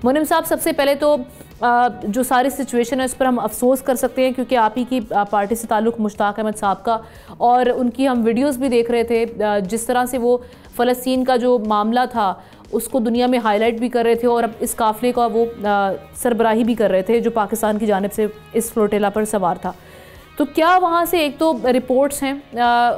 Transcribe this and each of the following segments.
मुनिम साहब, सबसे पहले तो जो सारी सिचुएशन है उस पर हम अफसोस कर सकते हैं, क्योंकि आप ही की पार्टी से ताल्लुक़ मुश्ताक अहमद साहब का, और उनकी हम वीडियोस भी देख रहे थे जिस तरह से वो फ़लस्तीन का जो मामला था उसको दुनिया में हाईलाइट भी कर रहे थे, और अब इस काफ़िले का वो सरबराही भी कर रहे थे जो पाकिस्तान की जानिब से इस फ्लोटेला पर सवार था। तो क्या वहाँ से, एक तो रिपोर्ट्स हैं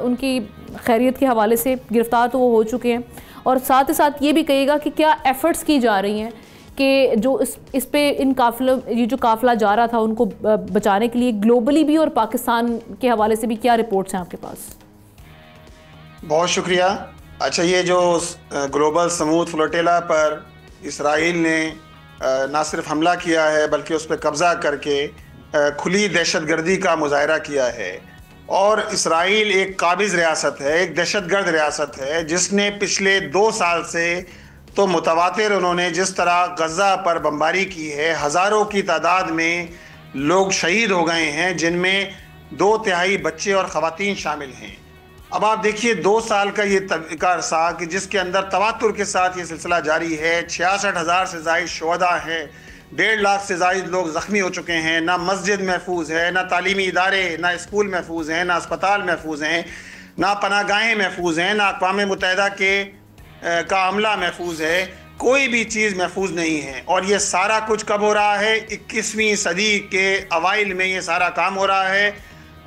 उनकी खैरियत के हवाले से, गिरफ़्तार तो वो हो चुके हैं, और साथ ही साथ ये भी कहिएगा कि क्या एफ़र्ट्स की जा रही हैं कि जो इस पे इन काफ़िलों, ये जो काफ़िला जा रहा था उनको बचाने के लिए ग्लोबली भी और पाकिस्तान के हवाले से भी क्या रिपोर्ट्स हैं आपके पास? बहुत शुक्रिया। अच्छा, ये जो ग्लोबल समूद फ्लोटेला पर इसराइल ने ना सिर्फ हमला किया है बल्कि उस पर कब्ज़ा करके खुली दहशतगर्दी का मुजाहरा किया है, और इसराइल एक काबिज़ रियासत है, एक दहशतगर्द रियासत है जिसने पिछले 2 साल से तो मुतवातिर उन्होंने जिस तरह गज़ा पर बमबारी की है, हज़ारों की तादाद में लोग शहीद हो गए हैं, जिनमें 2/3 बच्चे और ख़वातीन शामिल हैं। अब आप देखिए 2 साल का ये अरसा कि जिसके अंदर तवातुर के साथ ये सिलसिला जारी है, 66,000 से ज़ायद शुहदा हैं, 1.5 लाख से ज़ायद लोग ज़ख्मी हो चुके हैं, ना मस्जिद महफूज है, ना तालीमी इदारे, ना स्कूल महफूज हैं, ना अस्पताल महफूज हैं, ना पनागाहें महफूज हैं, ना अक़वाम मुत्तहिदा का अमला महफूज है, कोई भी चीज़ महफूज नहीं है। और ये सारा कुछ कब हो रहा है? 21वीं सदी के अवाइल में ये सारा काम हो रहा है,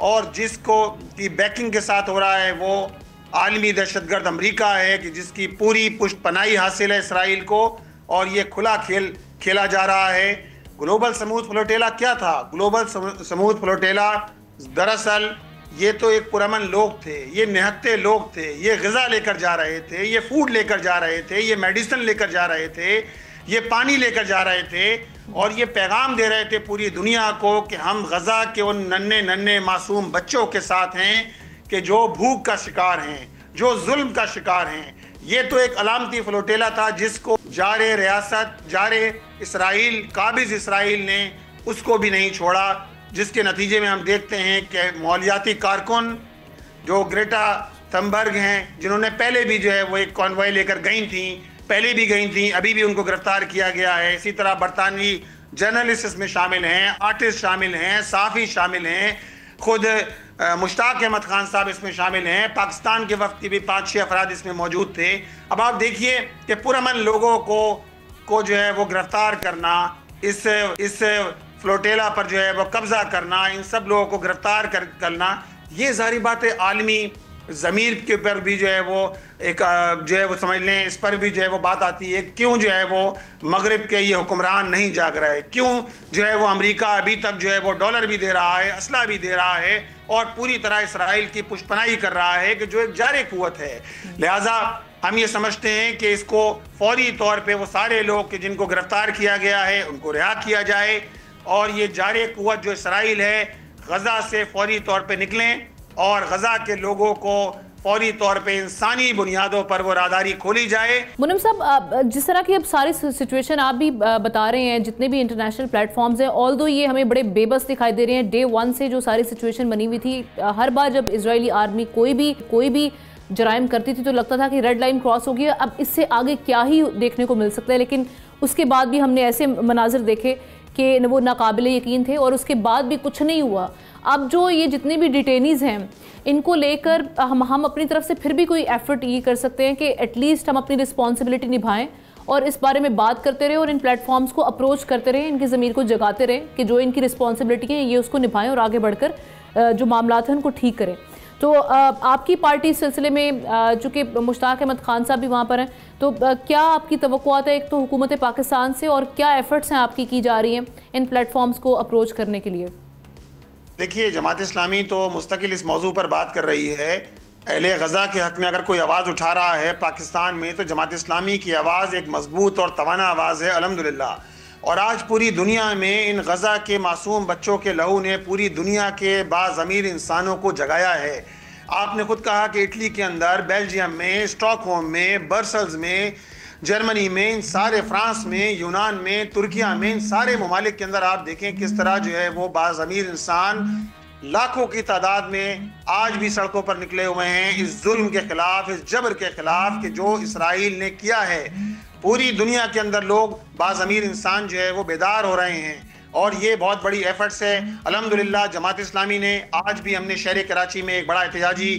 और जिसको की बैकिंग के साथ हो रहा है वो आलमी दहशतगर्द अमरीका है, कि जिसकी पूरी पुष्ट पनाही हासिल है इसराइल को, और ये खुला खेल खेला जा रहा है। ग्लोबल समूद फ्लोटेला क्या था? ग्लोबल समूद फ्लोटेला दरअसल ये तो एक पुरअमन लोग थे, ये निहत्ते लोग थे, ये ग़िज़ा लेकर जा रहे थे, ये फूड लेकर जा रहे थे, ये मेडिसिन लेकर जा रहे थे, ये पानी लेकर जा रहे थे, और ये पैगाम दे रहे थे पूरी दुनिया को कि हम गज़ा के उन नन्हे नन्हे मासूम बच्चों के साथ हैं कि जो भूख का शिकार हैं, जो जुल्म का शिकार हैं। ये तो एक अलामती फ्लोटेला था जिसको जारे रियासत, जारे इसराइल, काबिज़ इसराइल ने उसको भी नहीं छोड़ा, जिसके नतीजे में हम देखते हैं कि मौलियाती कारकुन जो ग्रेटा थनबर्ग हैं, जिन्होंने पहले भी जो है वो एक कॉन्वॉय लेकर गई थी, पहले भी गई थी, अभी भी उनको गिरफ्तार किया गया है। इसी तरह बरतानवी जर्नलिस्ट इसमें शामिल हैं, आर्टिस्ट शामिल हैं, सहाफ़ी शामिल हैं, खुद मुश्ताक अहमद खान साहब इसमें शामिल हैं, पाकिस्तान के वक्त के भी 5-6 अफराद इसमें मौजूद थे। अब आप देखिए कि पुरअमन लोगों को जो है वो गिरफ्तार करना, इस फ्लोटेला पर जो है वो कब्ज़ा करना, इन सब लोगों को गिरफ्तार करना, ये ज़ाहिर बात है आलमी ज़मीर के ऊपर भी जो है वो एक जो है वो समझ लें, इस पर भी जो है वो बात आती है, क्यों जो है वो मगरिब के ये हुक्मरान नहीं जाग रहे, क्यों जो है वो अमेरिका अभी तक जो है वो डॉलर भी दे रहा है, असला भी दे रहा है, और पूरी तरह इसराइल की पुष्पनाही कर रहा है कि जो एक जारे कुव्वत है। लिहाजा हम ये समझते हैं कि इसको फौरी तौर पर वो सारे लोग कि जिनको गिरफ्तार किया गया है उनको रिहा किया जाए, और ये जारे कुव्वत जो इसराइल है गज़ा से फौरी तौर पर निकलें, और गज़ा के लोगों को फौरी तौर पे इंसानी बुनियादों पर वो राहदारी खोली जाए। मुनिम साहब, जिस तरह की अब सारी सिचुएशन आप भी बता रहे हैं, जितने भी इंटरनेशनल प्लेटफॉर्म्स हैं, ऑल्दो ये हमें बड़े बेबस दिखाई दे रहे हैं। डे 1 से जो सारी सिचुएशन बनी हुई थी, हर बार जब इजरायली आर्मी कोई भी जराइम करती थी तो लगता था कि रेड लाइन क्रॉस हो गई, अब इससे आगे क्या ही देखने को मिल सकता है। लेकिन उसके बाद भी हमने ऐसे मनाजिर देखे कि वो नाकाबिल यकीन थे, और उसके बाद भी कुछ नहीं हुआ। अब जो ये जितने भी डिटेनीज़ हैं इनको लेकर हम अपनी तरफ से फिर भी कोई एफर्ट ये कर सकते हैं कि एटलीस्ट हम अपनी रिस्पॉन्सिबिलिटी निभाएं और इस बारे में बात करते रहें, और इन प्लेटफॉर्म्स को अप्रोच करते रहें, इनकी ज़मीर को जगाते रहें कि जो इनकी रिस्पॉन्सिबिलिटी है ये उसको निभाएं, और आगे बढ़कर जो मामलात हैं उनको ठीक करें। तो आपकी पार्टी इस सिलसिले में, चूँकि मुश्ताक अहमद खान साहब भी वहाँ पर हैं, तो क्या आपकी तवक्कुआत है एक तो हुकूमत पाकिस्तान से, और क्या एफ़र्ट्स हैं आपकी की जा रही हैं इन प्लेटफॉर्म्स को अप्रोच करने के लिए? देखिए, जमात इस्लामी तो मुस्तकिल इस मौजू पर बात कर रही है। अहले गज़ा के हक़ में अगर कोई आवाज़ उठा रहा है पाकिस्तान में, तो जमात इस्लामी की आवाज़ एक मजबूत और तवाना आवाज़ है, अल्हम्दुलिल्लाह। और आज पूरी दुनिया में इन गज़ा के मासूम बच्चों के लहू ने पूरी दुनिया के बाज़मीर इंसानों को जगाया है। आपने खुद कहा कि इटली के अंदर, बेल्जियम में, स्टॉकहोम में, ब्रसेल्स में, जर्मनी में, इन सारे, फ्रांस में, यूनान में, तुर्किया में, इन सारे ममालिक के अंदर आप देखें किस तरह जो है वो बाज़मीर इंसान लाखों की तादाद में आज भी सड़कों पर निकले हुए हैं इस जुल्म के खिलाफ, इस जबर के खिलाफ कि जो इसराइल ने किया है پوری دنیا کے اندر لوگ باضمیر انسان جو ہے وہ بیدار ہو رہے ہیں، اور یہ بہت بڑی ایفرٹس ہے الحمدللہ۔ جماعت اسلامی نے آج بھی ہم نے شہر کراچی میں ایک بڑا احتجاجی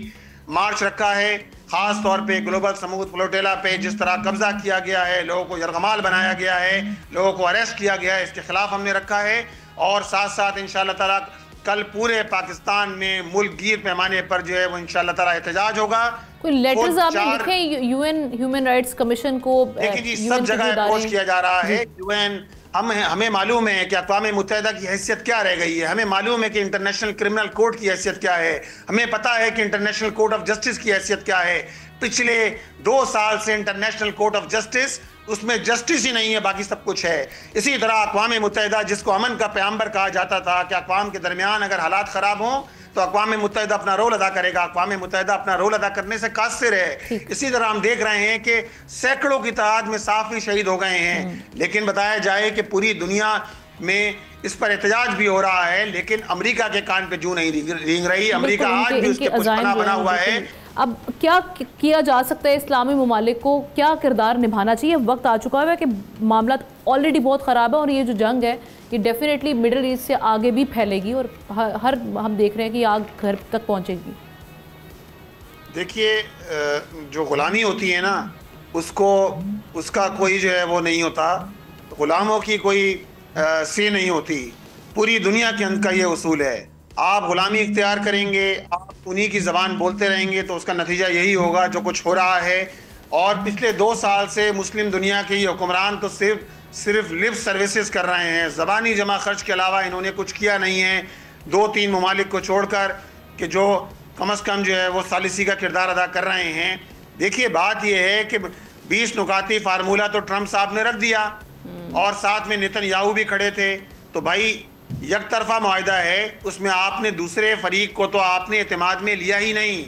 مارچ رکھا ہے، خاص طور پہ گلوبل سمود فلوٹیلا پہ جس طرح قبضہ کیا گیا ہے، لوگوں کو یرغمال بنایا گیا ہے، لوگوں کو اریسٹ کیا گیا ہے، اس کے خلاف ہم نے رکھا ہے۔ اور ساتھ ساتھ انشاءاللہ تعالیٰ کل پورے پاکستان میں ملک گیر پیمانے پر جو ہے وہ انشاءاللہ تعالیٰ احتجاج ہوگا۔ کوئی لیٹرز آپ نے لکھے U N human rights commission کو؟ دیکھیں جی، سب جگہ اپروچ کیا جا رہا ہے۔ یو این ہمیں معلوم ہے کہ اقوام متحدہ کی حیثیت کیا رہ گئی ہے، ہمیں معلوم ہے کہ انٹرنیشنل کرمنل کورٹ کی حیثیت کیا ہے، ہمیں پتہ ہے کہ انٹرنیشنل کورٹ آف جسٹس کی حیثیت کیا ہے۔ پچھلے 2 سال سے انٹرنیشنل کورٹ آف جسٹس، اس میں جسٹس ہی نہیں ہے، باقی سب کچھ ہے۔ اسی طرح اقوام متحدہ جس کو امن کا پیامبر کہا جاتا تھا کہ اقوام کے درمیان اگر حالات خراب ہوں تو اقوام متحدہ اپنا رول ادا کرے گا، اقوام متحدہ اپنا رول ادا کرنے سے قاصر ہے۔ اسی طرح ہم دیکھ رہے ہیں کہ سینکڑوں کی تعداد میں صحافی شہید ہو گئے ہیں، لیکن بتایا جائے کہ پوری دنیا میں اس پر احتجاج بھی ہو رہا ہے، لیکن امریکہ کے کان پہ جو نہیں رینگ رہی۔ امریکہ آج بھی اس کے پشپنا بنا ہوا ہے۔ اب کیا کیا جا سکتا ہے؟ اسلامی ممالک کو کیا کردار نبھانا چاہیے؟ وقت آ چکا ہے کہ معاملات آلریڈی بہت خراب ہے، اور یہ جو جنگ ہے یہ ڈیفینیٹلی مڈل ایسٹ سے آگے بھی پھیلے گی، اور ہم دیکھ رہے ہیں کہ یہ آگ گھر تک پہنچے گی۔ دیکھیے، جو غلامی ہوتی ہے نا، اس کا کوئی جو ہے وہ نہیں ہوتا، غلاموں کی کوئی سی نہیں ہوتی۔ پوری دنیا کے اندر کا یہ اصول ہے، آپ غلامی اختیار کریں گے، آپ انہی کی زبان بولتے رہیں گے تو اس کا نتیجہ یہی ہوگا جو کچھ ہو رہا ہے۔ اور پچھلے 2 سال سے مسلم دنیا کے یہ حکمران تو صرف لپ سروسز کر رہے ہیں، زبانی جمع خرچ کے علاوہ انہوں نے کچھ کیا نہیں ہے، 2-3 ممالک کو چھوڑ کر، کہ جو کم از کم جو ہے وہ ثالثی کا کردار ادا کر رہے ہیں۔ دیکھیے، بات یہ ہے کہ 20 نکاتی فارمولہ تو ٹرمپ صاحب نے رکھ دیا، اور ساتھ میں نیتن یاہو بھی کھڑے تھے، تو بھائی یک طرفہ معاہدہ ہے، اس میں آپ نے دوسرے فریق کو تو آپ نے اعتماد میں لیا ہی نہیں۔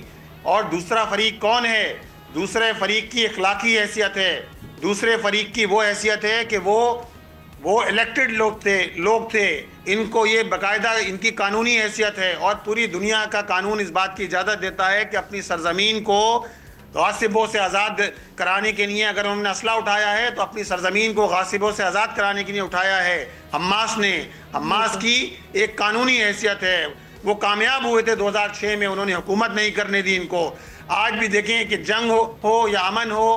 اور دوسرا فریق کون ہے؟ دوسرے فریق کی اخلاقی حیثیت ہے، دوسرے فریق کی وہ حیثیت ہے کہ وہ الیکٹڈ لوگ تھے، ان کو یہ باقاعدہ ان کی قانونی حیثیت ہے، اور پوری دنیا کا قانون اس بات کی اجازت دیتا ہے کہ اپنی سرزمین کو غاصبوں سے آزاد کرانے کے لیے، اگر انہوں نے اسلحہ اٹھایا ہے تو اپنی سرزمین کو غاصبوں سے آزاد کرانے کے لیے اٹھایا ہے۔ حماس کی ایک قانونی حیثیت ہے، وہ کامیاب ہوئے تھے 2006 میں، انہوں نے حکومت نہیں کرنے دی ان کو۔ آج بھی دیکھیں کہ جنگ ہو یا امن ہو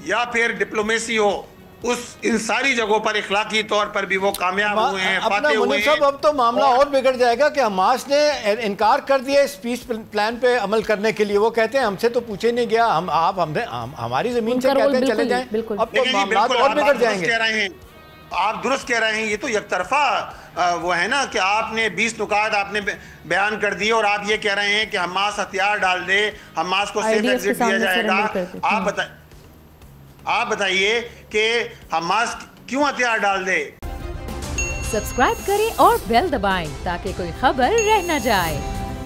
یا پھر ڈپلومیسی ہو، ان ساری جگہوں پر اخلاقی طور پر بھی وہ کامیاب ہوئے ہیں، فاتح ہوئے ہیں۔ صاحب، اب تو معاملہ اور بگڑ جائے گا کہ حماس نے انکار کر دیا اس پیس پلان پہ عمل کرنے کے لیے۔ وہ کہتے ہیں ہم سے تو پوچھے نہیں گیا، آپ ہماری زمین سے کہتے ہیں چلے جائیں۔ اب تو معاملات اور بگڑ جائیں گے۔ آپ درست کہہ رہے ہیں، یہ تو یک طرفہ وہ ہے نا کہ آپ نے 20 نکات آپ نے بیان کر دیے، اور آپ یہ کہہ رہے ہیں کہ حماس ہتھیار ڈال دے، حماس کو سیف ایگزٹ دیا جائے گا۔ آپ بتائیے کہ حماس کیوں ہتھیار ڈال دے؟ سبسکرائب کریں اور بیل دبائیں تاکہ کوئی خبر رہ نہ جائے۔